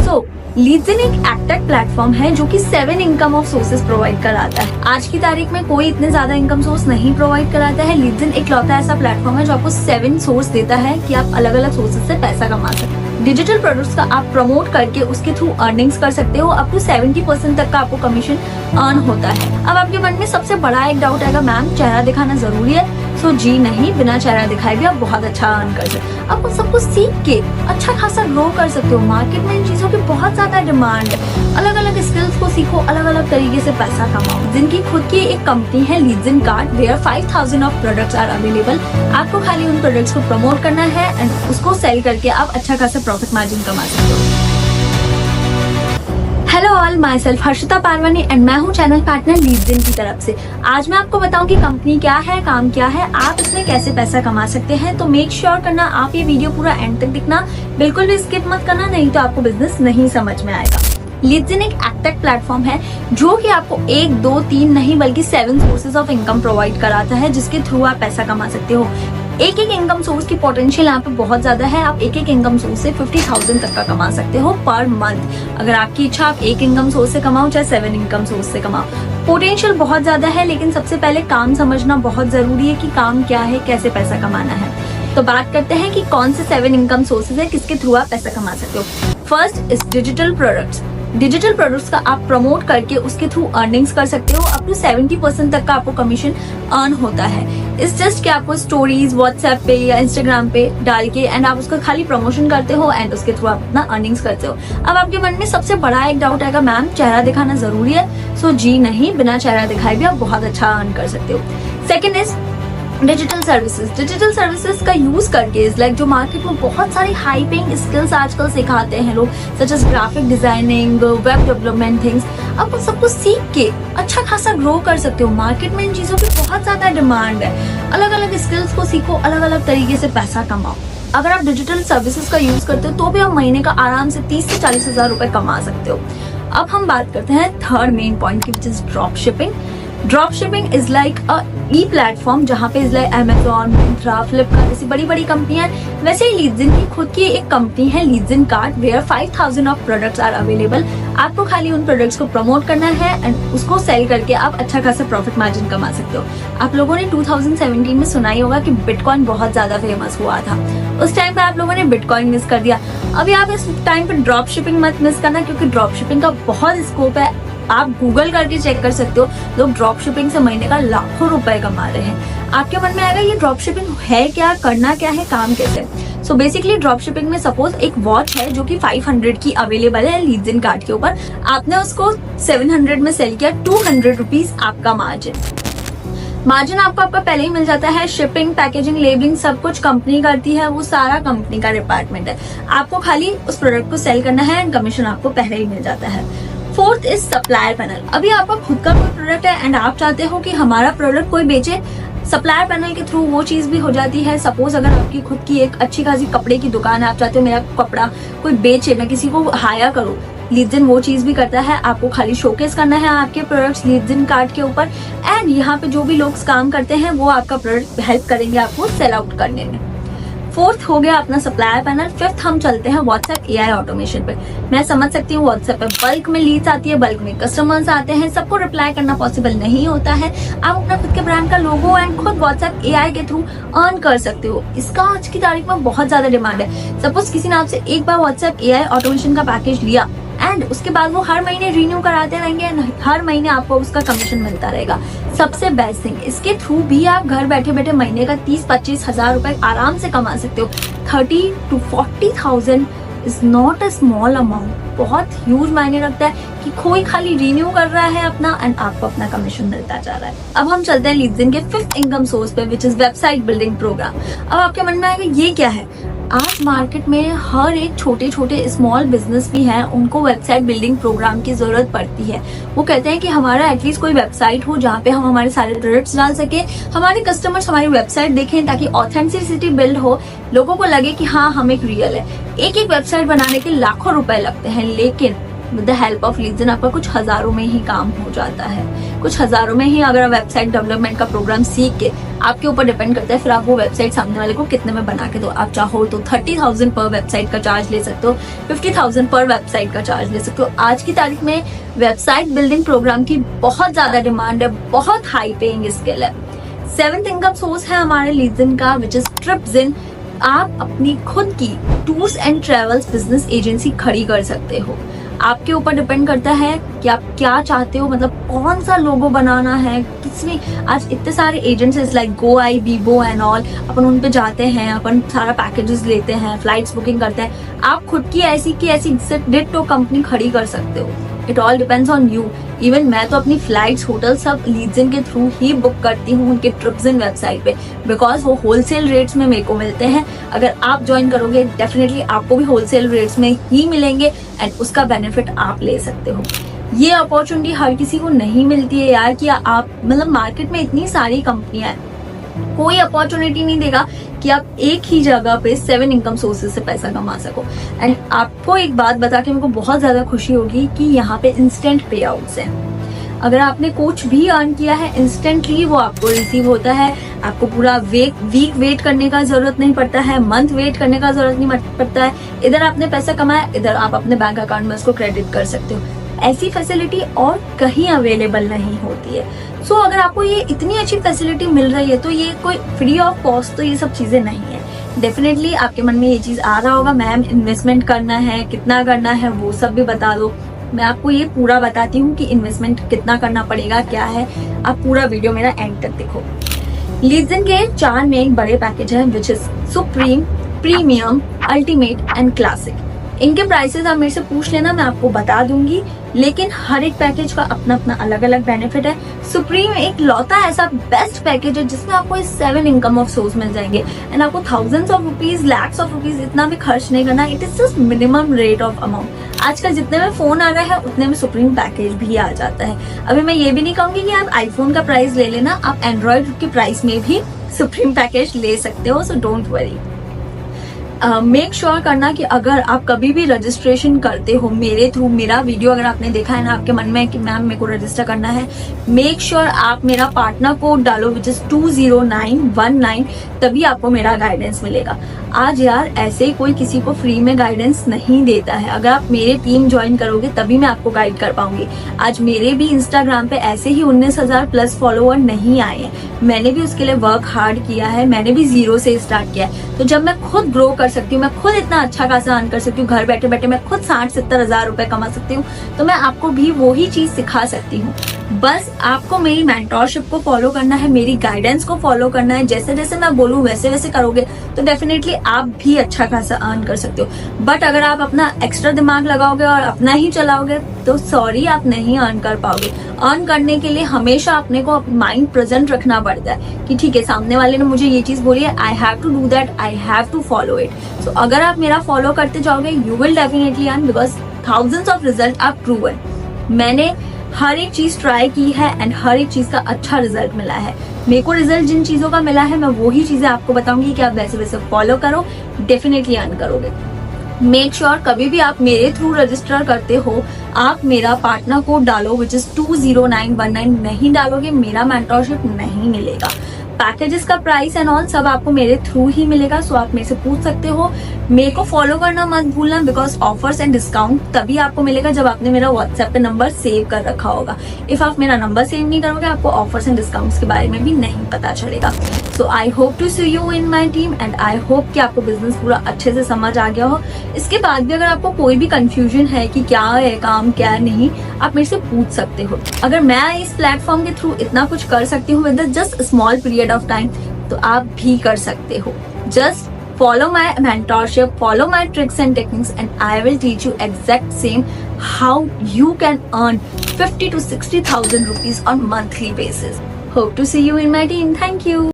सो लीड्सन एक एक्टेक प्लेटफॉर्म है जो कि 7 इनकम ऑफ सोर्सेज प्रोवाइड कराता है। आज की तारीख में कोई इतने ज्यादा इनकम सोर्स नहीं प्रोवाइड कराता है। लीड्सन एक लौता ऐसा प्लेटफॉर्म है जो आपको 7 सोर्स देता है कि आप अलग अलग सोर्सेज से पैसा कमा सकते हैं। डिजिटल प्रोडक्ट्स का आप प्रमोट करके उसके थ्रू अर्निंग्स कर सकते हो। अप टू 70% तक का आपको कमीशन अर्न होता है। अब आपके मन में सबसे बड़ा एक डाउट आएगा, मैम चेहरा दिखाना जरूरी है? सो जी नहीं, बिना चेहरा दिखाए भी आप बहुत अच्छा अर्न कर सकते हो। आप उन सबको सीख के अच्छा खासा ग्रो कर सकते हो। मार्केट में इन चीजों की बहुत ज्यादा डिमांड है। अलग अलग स्किल्स को सीखो, अलग अलग तरीके से पैसा कमाओ। जिनकी खुद की एक कंपनी है Leadson Cart, where 5000 of products are available. आपको खाली उन प्रोडक्ट्स को प्रमोट करना है एंड उसको सेल करके आप अच्छा खासा प्रॉफिट मार्जिन कमा सकते हो। Hello all, my self Harshita Parwani and मैं हूँ चैनल पार्टनर लीड्सन की तरफ से। आज मैं आपको बताऊं कि कंपनी क्या है, काम क्या है, आप इसमें कैसे पैसा कमा सकते हैं। तो मेक श्योर करना आप ये वीडियो पूरा एंड तक दिखना, बिल्कुल भी स्किप मत करना, नहीं तो आपको बिजनेस नहीं समझ में आएगा। लीड्सन एक एक्टेक प्लेटफॉर्म है जो कि आपको 1, 2, 3 नहीं बल्कि 7 सोर्सेज ऑफ इनकम प्रोवाइड कराता है, जिसके थ्रू आप पैसा कमा सकते हो। एक एक इनकम सोर्स की पोटेंशियल यहाँ पे बहुत ज्यादा है। आप एक एक इनकम सोर्स से 50,000 तक का कमा सकते हो पर मंथ। अगर आपकी इच्छा आप एक इनकम सोर्स से कमाओ चाहे 7 इनकम सोर्स से कमाओ, पोटेंशियल बहुत ज्यादा है। लेकिन सबसे पहले काम समझना बहुत जरूरी है कि काम क्या है, कैसे पैसा कमाना है। तो बात करते हैं कि कौन से 7 इनकम सोर्सेज है किसके थ्रू आप पैसा कमा सकते हो। First is digital products. Digital products का आप प्रमोट करके उसके थ्रू अर्निंग्स कर सकते हो। अप टू 70% तक का आपको कमीशन अर्न होता है। इस जस्ट कि आपको स्टोरीज व्हाट्सएप पे या इंस्टाग्राम पे डाल के एंड आप उसका खाली प्रमोशन करते हो एंड उसके थ्रू आप अपना अर्निंग्स करते हो। अब आपके मन में सबसे बड़ा एक डाउट आएगा, मैम चेहरा दिखाना जरूरी है? सो जी नहीं, बिना चेहरा दिखाए भी आप बहुत अच्छा अर्न कर सकते हो। Second is digital services. Digital services का यूज करके इज लाइक जो मार्केट में बहुत सारी हाई पेइंग स्किल्स आजकल सिखाते हैं लोग, such as graphic designing, web development things. आप उन सबको सीख के अच्छा खासा ग्रो कर सकते हो। मार्केट में इन चीजों की बहुत ज्यादा डिमांड है। अलग अलग स्किल्स को सीखो, अलग अलग तरीके से पैसा कमाओ। अगर आप डिजिटल सर्विसेज का यूज करते हो तो भी आप महीने का आराम से 30 से 40 हजार रुपए कमा सकते हो। अब हम बात करते हैं थर्ड मेन पॉइंट की, which is drop shipping. Drop shipping is like a E platform जहाँ पे is like Amazon, Myntra, Flipkart जैसी बड़ी बड़ी कंपनियां। वैसे ही लीड्सन की खुद की एक कंपनी है Leadson Cart, where 5000 of products are available. आपको खाली उन प्रोडक्ट्स को प्रमोट करना है एंड उसको सेल करके आप अच्छा खासा प्रॉफिट मार्जिन कमा सकते हो। आप लोगों ने 2017 में सुना ही होगा कि बिटकॉइन बहुत ज्यादा फेमस हुआ था। उस टाइम पे आप लोगों ने बिटकॉइन मिस कर दिया। अभी आप इस टाइम पे ड्रॉप शिपिंग मत मिस करना, क्योंकि ड्रॉप शिपिंग का बहुत स्कोप है। आप गूगल करके चेक कर सकते हो, लोग ड्रॉप शिपिंग से महीने का लाखों रुपए कमा रहे हैं। आपके मन में आएगा ये ड्रॉप शिपिंग है क्या, करना क्या है, काम कैसे? सो बेसिकली ड्रॉप शिपिंग में सपोज एक वॉच है जो कि 500 की अवेलेबल है लीड्सन कार्ट के ऊपर, आपने उसको 700 में सेल किया, 200 रुपीज आपका मार्जिन आपको आपका पहले ही मिल जाता है। शिपिंग, पैकेजिंग, लेबलिंग सब कुछ कंपनी करती है, वो सारा कंपनी का डिपार्टमेंट है। आपको खाली उस प्रोडक्ट को सेल करना है एंड कमीशन आपको पहले ही मिल जाता है। Fourth is supplier panel. अभी आपका खुद का कोई प्रोडक्ट है एंड आप चाहते हो कि हमारा प्रोडक्ट कोई बेचे, सप्लायर पैनल के थ्रू वो चीज भी हो जाती है। सपोज अगर आपकी खुद की एक अच्छी खासी कपड़े की दुकान है, आप चाहते हो मेरा कपड़ा कोई बेचे, मैं किसी को हायर करूं, लीड्सन वो चीज भी करता है। आपको खाली शोकेस करना है आपके प्रोडक्ट्स लीड्सन कार्ट के ऊपर एंड यहाँ पे जो भी लोग काम करते हैं वो आपका प्रोडक्ट हेल्प करेंगे आपको सेल आउट करने में। फोर्थ हो गया अपना सप्लायर पैनल। फिफ्थ हम चलते हैं व्हाट्सएप एआई ऑटोमेशन पे। मैं समझ सकती हूँ व्हाट्सएप पे बल्क में लीड्स आती है, बल्क में कस्टमर्स आते हैं, सबको रिप्लाई करना पॉसिबल नहीं होता है। आप अपना खुद के ब्रांड का लोगो एंड खुद व्हाट्सएप एआई के थ्रू अर्न कर सकते हो। इसका आज की तारीख में बहुत ज्यादा डिमांड है। सपोज किसी ने आपसे एक बार व्हाट्सएप एआई ऑटोमेशन का पैकेज लिया एंड उसके बाद वो हर महीने रिन्यू कराते रहेंगे एंड हर महीने आपको उसका कमीशन मिलता रहेगा। सबसे बेस्ट थिंग, इसके थ्रू भी आप घर बैठे बैठे महीने का 30-25 हजार रुपए आराम से कमा सकते हो। 30 to 40,000 is not a small amount. बहुत ह्यूज मायने रखता है कि कोई खाली रिन्यू कर रहा है अपना एंड आपको अपना कमीशन मिलता जा रहा है। अब हम चलते हैं लीड्सन के फिफ्थ इनकम सोर्स पे, which is website building program. अब आपके मन में आएगा ये क्या है? आज मार्केट में हर एक छोटे छोटे स्मॉल बिजनेस भी हैं, उनको वेबसाइट बिल्डिंग प्रोग्राम की जरूरत पड़ती है। वो कहते हैं कि हमारा एटलीस्ट कोई वेबसाइट हो जहाँ पे हम हमारे सारे प्रोडक्ट्स डाल सके, हमारे कस्टमर्स हमारी वेबसाइट देखें ताकि ऑथेंटिसिटी बिल्ड हो, लोगों को लगे कि हाँ हम एक रियल है। एक एक वेबसाइट बनाने के लाखों रुपए लगते हैं, लेकिन विद द हेल्प ऑफ लीड्सन आपका कुछ हजारों में ही काम हो जाता है। कुछ हजारों में ही अगर वेबसाइट डेवलपमेंट का प्रोग्राम सीख के, आपके ऊपर डिपेंड करता है फिर आप वो वेबसाइट सामने वाले को कितने में बना के दो। आप चाहो तो 30,000 पर वेबसाइट का चार्ज ले सकते हो, 50,000 पर वेबसाइट का चार्ज ले सकते हो। आज की तारीख में वेबसाइट बिल्डिंग प्रोग्राम की बहुत ज्यादा डिमांड है, बहुत हाई पेइंग स्किल है। 7th इनकम सोर्स है हमारे लीड्स का, विच इज ट्रिप्स। आप अपनी खुद की tours and travels business agency खड़ी कर सकते हो। आपके ऊपर डिपेंड करता है कि आप क्या चाहते हो, मतलब कौन सा लोगो बनाना है। किसमें आज इतने सारे agencies like GoI, Bibo and all, अपन उन पे जाते हैं, अपन सारा पैकेजेस लेते हैं, फ्लाइट्स बुकिंग करते हैं। आप खुद की ऐसी डिट्टो कंपनी खड़ी कर सकते हो। It all depends on you. Even मैं तो अपनी फ्लाइट्स, होटल सब लीड्स के थ्रू ही बुक करती हूँ उनके ट्रिप्स इन वेबसाइट पे, बिकॉज वो होलसेल रेट्स में मेरे को मिलते हैं। अगर आप ज्वाइन करोगे डेफिनेटली आपको भी होलसेल रेट्स में ही मिलेंगे एंड उसका बेनिफिट आप ले सकते हो। ये अपॉर्चुनिटी हर किसी को नहीं मिलती है यार, कि आप मतलब मार्केट में इतनी सारी कंपनियां हैं, कोई अपॉर्चुनिटी नहीं देगा कि आप एक ही जगह पे 7 इनकम सोर्सेज से पैसा कमा सको। एंड आपको एक बात बता के मेरे को बहुत ज्यादा खुशी होगी कि यहाँ पे इंस्टेंट पे आउट्स हैं। अगर आपने कुछ भी अर्न किया है इंस्टेंटली वो आपको रिसीव होता है। आपको पूरा वीक वेट करने का जरूरत नहीं पड़ता है, मंथ वेट करने का जरूरत नहीं पड़ता है। इधर आपने पैसा कमाया, इधर आप अपने बैंक अकाउंट में उसको क्रेडिट कर सकते हो। ऐसी फैसिलिटी और कहीं अवेलेबल नहीं होती है। सो अगर आपको ये इतनी अच्छी फैसिलिटी मिल रही है तो ये कोई फ्री ऑफ कॉस्ट तो ये सब चीजें नहीं है। डेफिनेटली आपके मन में ये चीज आ रहा होगा, मैम इन्वेस्टमेंट करना है, कितना करना है, वो सब भी बता दो। मैं आपको ये पूरा बताती हूँ कि इन्वेस्टमेंट कितना करना पड़ेगा, क्या है। आप पूरा वीडियो मेरा एंड तक देखो। लीड्स के 4 मेन बड़े पैकेज है, which is supreme, premium, ultimate and classic. इनके प्राइसेस आप मेरे से पूछ लेना, मैं आपको बता दूंगी, लेकिन हर एक पैकेज का अपना अपना अलग अलग बेनिफिट है। सुप्रीम एक लौता ऐसा बेस्ट पैकेज है जिसमें आपको 7 इनकम ऑफ सोर्स मिल जाएंगे एंड आपको thousands of rupees, lakhs of rupees इतना भी खर्च नहीं करना। It is just minimum rate of amount. आजकल जितने में फोन आ रहा है उतने में सुप्रीम पैकेज भी आ जाता है। अभी मैं ये भी नहीं कहूंगी कि आप आईफोन का प्राइस ले लेना, आप एंड्रॉइड के प्राइस में भी सुप्रीम पैकेज ले सकते हो, so don't worry. Make sure करना कि अगर आप कभी भी रजिस्ट्रेशन करते हो मेरे थ्रू, मेरा वीडियो अगर आपने देखा है ना, आपके मन में है कि मैम मेरे को रजिस्टर करना है, मेक श्योर आप मेरा पार्टनर कोड डालो विच इज 20919, तभी आपको मेरा गाइडेंस मिलेगा। आज यार ऐसे कोई किसी को फ्री में गाइडेंस नहीं देता है। अगर आप मेरे टीम ज्वाइन करोगे तभी मैं आपको गाइड कर पाऊंगी। आज मेरे भी इंस्टाग्राम पे ऐसे ही 19,000 प्लस फॉलोअर नहीं आए हैं। मैंने भी उसके लिए वर्क हार्ड किया है, मैंने भी 0 से स्टार्ट किया है। तो जब मैं खुद ग्रो कर सकती हूँ, मैं खुद इतना अच्छा खासा अर्न कर सकती हूँ, घर बैठे बैठे मैं खुद 60-70 हजार रुपए कमा सकती हूँ, तो मैं आपको भी वही चीज सिखा सकती हूँ। बस आपको मेरी मेंटोरशिप को फॉलो करना है, मेरी गाइडेंस को फॉलो करना है। जैसे जैसे मैं बोलूँ वैसे वैसे करोगे तो डेफिनेटली आप भी अच्छा खासा अर्न कर सकते हो। बट अगर आप अपना एक्स्ट्रा दिमाग लगाओगे और अपना ही चलाओगे तो सॉरी, आप नहीं अर्न कर पाओगे। अर्न करने के लिए हमेशा अपने को माइंड प्रेजेंट रखना पड़ता है कि ठीक है, सामने वाले ने मुझे ये चीज बोली है, I have to do that, I have to follow it. So अगर आप मेरा फॉलो करते जाओगे you will definitely earn, because thousands of result are proven. मैंने हर एक चीज ट्राई की है एंड हर एक चीज का अच्छा रिजल्ट मिला है। मेरे को रिजल्ट जिन चीजों का मिला है मैं वही चीजें आपको बताऊंगी कि आप वैसे वैसे फॉलो करो, डेफिनेटली अर्न करोगे। मेक श्योर कभी भी आप मेरे थ्रू रजिस्टर करते हो आप मेरा पार्टनर कोड डालो विच इज 20919, नहीं डालोगे मेरा मेंटोरशिप नहीं मिलेगा। पैकेजेस का प्राइस एंड ऑल सब आपको मेरे थ्रू ही मिलेगा। सो आप मेरे से पूछ सकते हो। मेरे को फॉलो करना मत भूलना, बिकॉज ऑफर्स एंड डिस्काउंट तभी आपको मिलेगा जब आपने मेरा व्हाट्सएप पे नंबर सेव कर रखा होगा। इफ आप मेरा नंबर सेव नहीं करोगे आपको ऑफर्स एंड डिस्काउंट्स के बारे में भी नहीं पता चलेगा। So I hope to see you in my team and I hope कि आपको बिजनेस पूरा अच्छे से समझ आ गया हो। इसके बाद भी अगर आपको कोई भी कंफ्यूजन है कि क्या है काम क्या नहीं, आप मेरे से पूछ सकते हो। अगर मैं इस प्लेटफॉर्म के थ्रू इतना कुछ कर सकती हूँ with just small period of time, तो आप भी कर सकते हो। Just follow my mentorship, follow my tricks and techniques, and I will teach you exact same how you can earn 50 to 60,000 rupees on monthly basis. Hope to see you in my team. Thank you.